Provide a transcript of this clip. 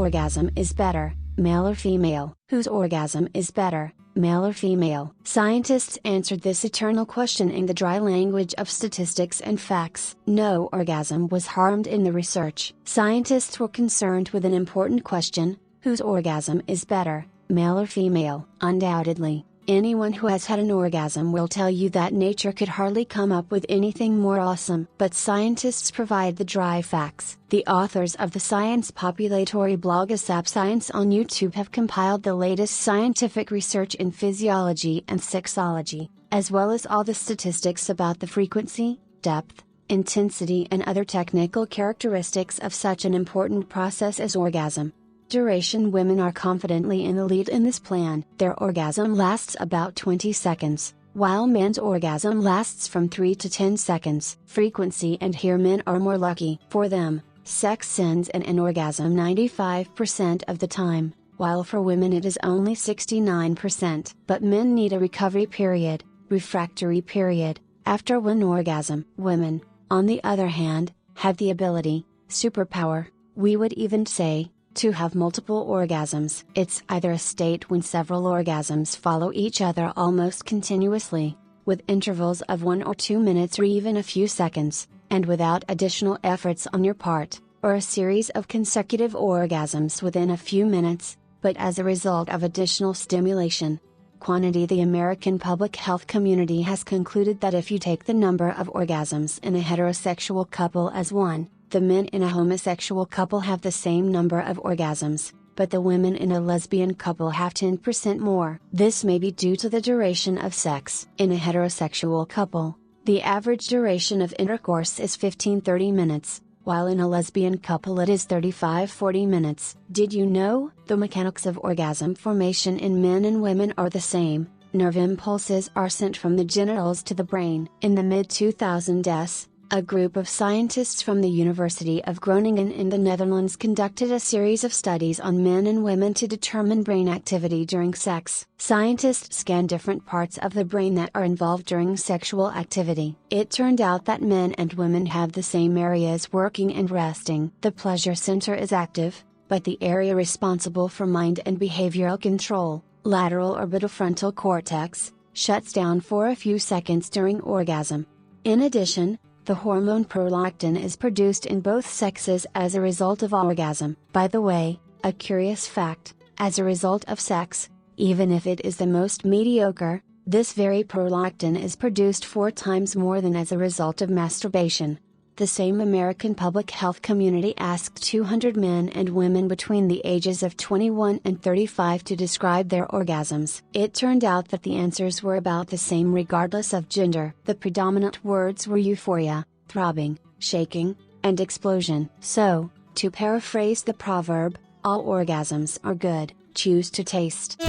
orgasm is better, male or female? Whose orgasm is better, male or female? Scientists answered this eternal question in the dry language of statistics and facts. No orgasm was harmed in the research. Scientists were concerned with an important question: whose orgasm is better, male or female? Undoubtedly, anyone who has had an orgasm will tell you that nature could hardly come up with anything more awesome. But scientists provide the dry facts. The authors of the science populatory blog ASAP Science on YouTube have compiled the latest scientific research in physiology and sexology, as well as all the statistics about the frequency, depth, intensity and other technical characteristics of such an important process as orgasm. Duration: women are confidently in the lead in this plan. Their orgasm lasts about 20 seconds, while men's orgasm lasts from 3 to 10 seconds. Frequency: and here men are more lucky. For them, sex ends in an orgasm 95% of the time, while for women it is only 69%. But men need a recovery period, refractory period, after one orgasm. Women, on the other hand, have the ability, superpower, we would even say, to have multiple orgasms. It's either a state when several orgasms follow each other almost continuously, with intervals of 1 or 2 minutes or even a few seconds, and without additional efforts on your part, or a series of consecutive orgasms within a few minutes, but as a result of additional stimulation. Quantity: the American public health community has concluded that if you take the number of orgasms in a heterosexual couple as one, the men in a homosexual couple have the same number of orgasms, but the women in a lesbian couple have 10% more. This may be due to the duration of sex. In a heterosexual couple, the average duration of intercourse is 15-30 minutes, while in a lesbian couple it is 35-40 minutes. Did you know? The mechanics of orgasm formation in men and women are the same. Nerve impulses are sent from the genitals to the brain. In the mid-2000s, a group of scientists from the University of Groningen in the Netherlands conducted a series of studies on men and women to determine brain activity during sex. Scientists scanned different parts of the brain that are involved during sexual activity. It turned out that men and women have the same areas working and resting. The pleasure center is active, but the area responsible for mind and behavioral control, lateral orbitofrontal cortex, shuts down for a few seconds during orgasm. In addition, the hormone prolactin is produced in both sexes as a result of orgasm. By the way, a curious fact: as a result of sex, even if it is the most mediocre, this very prolactin is produced 4 times more than as a result of masturbation. The same American public health community asked 200 men and women between the ages of 21 and 35 to describe their orgasms. It turned out that the answers were about the same regardless of gender. The predominant words were euphoria, throbbing, shaking, and explosion. So, to paraphrase the proverb, all orgasms are good, choose to taste.